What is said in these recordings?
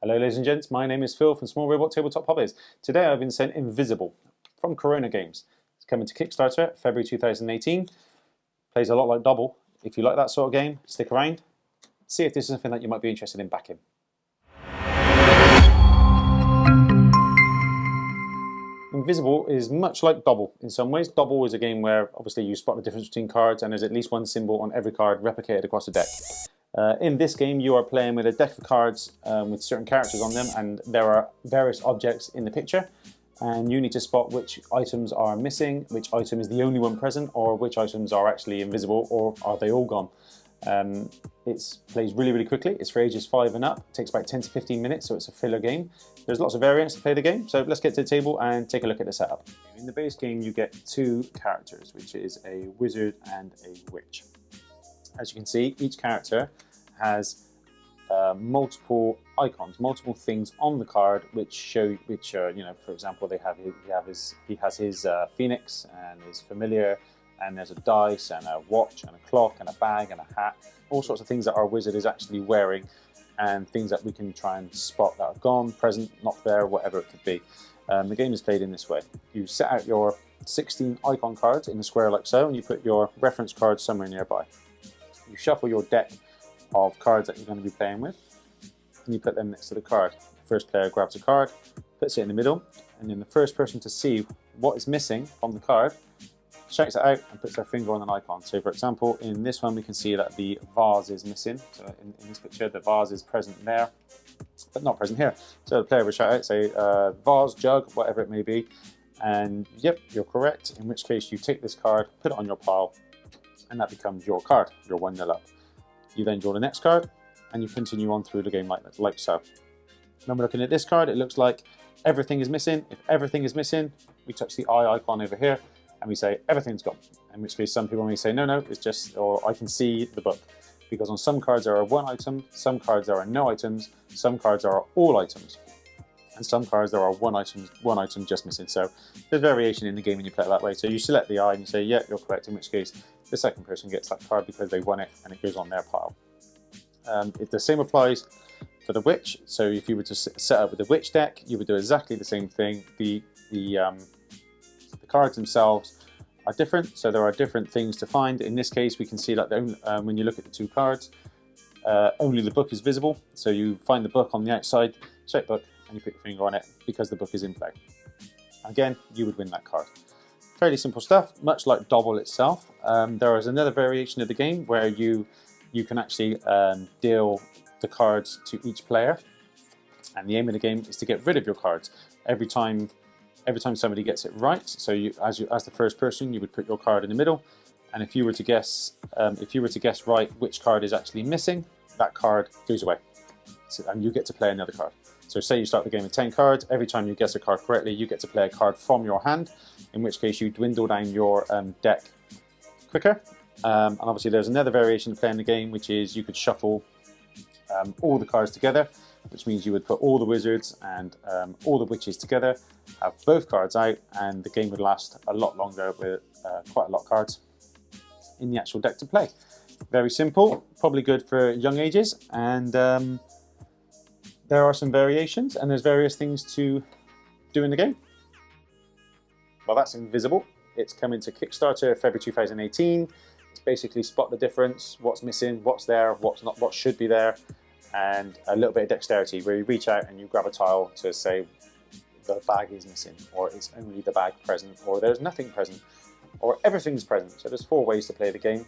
Hello ladies and gents, my name is Phil from Small Robot Tabletop Hobbies. Today I've been sent Invisible from Korona Games. It's coming to Kickstarter, February 2018. Plays a lot like Dobble. If you like that sort of game, stick around. See if this is something that you might be interested in backing. Invisible is much like Dobble in some ways. Dobble is a game where obviously you spot the difference between cards and there's at least one symbol on every card replicated across the deck. In this game you are playing with a deck of cards with certain characters on them, and there are various objects in the picture and you need to spot which items are missing, which item is the only one present, or which items are actually invisible, or are they all gone. It plays really quickly. It's for ages 5 and up. It takes about 10 to 15 minutes, so it's a filler game. There's lots of variants to play the game, so let's get to the table and take a look at the setup. In the base game you get 2 characters, which is a wizard and a witch. As you can see, each character has multiple icons, multiple things on the card which show, you know, for example, he has his phoenix and his familiar, and there's a dice and a watch and a clock and a bag and a hat, all sorts of things that our wizard is actually wearing, and things that we can try and spot that are gone, present, not there, whatever it could be. The game is played in this way. You set out your 16 icon cards in a square like so, and you put your reference cards somewhere nearby. You shuffle your deck of cards that you're going to be playing with, and you put them next to the card. The first player grabs a card, puts it in the middle, and then the first person to see what is missing from the card shouts it out and puts their finger on an icon. So for example, in this one we can see that the vase is missing. So in this picture the vase is present there, but not present here. So the player would shout out, say vase, jug, whatever it may be, and yep, you're correct, in which case you take this card, put it on your pile, and that becomes your card. You're 1-0 up. You then draw the next card, and you continue on through the game like so. When we're looking at this card, it looks like everything is missing. If everything is missing, we touch the eye icon over here, and we say everything's gone. In which case some people may say, no, it's just, or I can see the book. Because on some cards there are 1 item, some cards there are no items, some cards there are all items, and some cards there are one item just missing. So there's variation in the game when you play it that way. So you select the eye and you say, yeah, you're correct, in which case the second person gets that card because they won it, and it goes on their pile. The same applies for the witch. So if you were to set up with the witch deck, you would do exactly the same thing. The cards themselves are different, so there are different things to find. In this case, we can see that when you look at the 2 cards, only the book is visible. So you find the book on the outside, check book, and you put your finger on it because the book is in play. Again, you would win that card. Fairly simple stuff, much like Dobble itself. There is another variation of the game where you can actually deal the cards to each player, and the aim of the game is to get rid of your cards every time somebody gets it right. So as the first person, you would put your card in the middle, and if you were to guess right which card is actually missing, that card goes away, and you get to play another card. So say you start the game with 10 cards, every time you guess a card correctly, you get to play a card from your hand, in which case you dwindle down your deck quicker. And obviously there's another variation of playing the game, which is you could shuffle all the cards together, which means you would put all the wizards and all the witches together, have both cards out, and the game would last a lot longer with quite a lot of cards in the actual deck to play. Very simple, probably good for young ages, and there are some variations, and there's various things to do in the game. Well, that's Invisible. It's coming to Kickstarter February 2018. It's basically spot the difference, what's missing, what's there, what's not, what should be there, and a little bit of dexterity where you reach out and you grab a tile to say the bag is missing, or it's only the bag present, or there's nothing present, or everything's present. So there's 4 ways to play the game.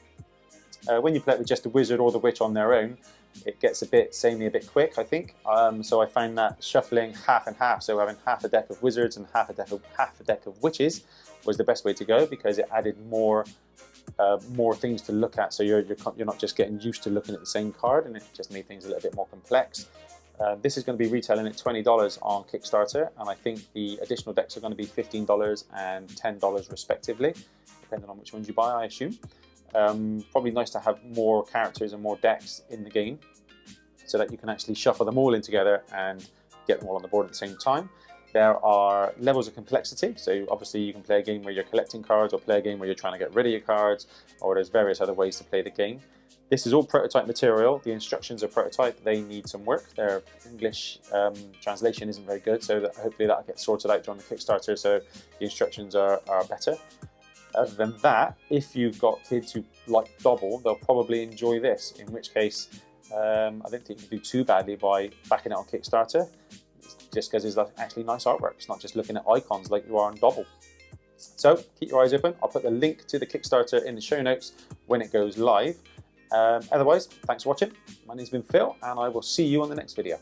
When you play it with just the wizard or the witch on their own, it gets a bit samey, a bit quick, I think. So I find that shuffling half and half, so having half a deck of wizards and half a deck of witches, was the best way to go, because it added more things to look at. So you're not just getting used to looking at the same card, and it just made things a little bit more complex. This is going to be retailing at $20 on Kickstarter, and I think the additional decks are going to be $15 and $10 respectively, depending on which ones you buy, I assume. Probably nice to have more characters and more decks in the game, so that you can actually shuffle them all in together and get them all on the board at the same time. There are levels of complexity, so obviously you can play a game where you're collecting cards, or play a game where you're trying to get rid of your cards, or there's various other ways to play the game. This is all prototype material. The instructions are prototype. They need some work. Their English translation isn't very good, so that hopefully that'll get sorted out during the Kickstarter so the instructions are better. Other than that, if you've got kids who like Dobble, they'll probably enjoy this, in which case I don't think you can do too badly by backing it on Kickstarter, just because it's actually nice artwork. It's not just looking at icons like you are on Dobble. So keep your eyes open. I'll put the link to the Kickstarter in the show notes when it goes live. Otherwise, thanks for watching. My name's been Phil, and I will see you on the next video.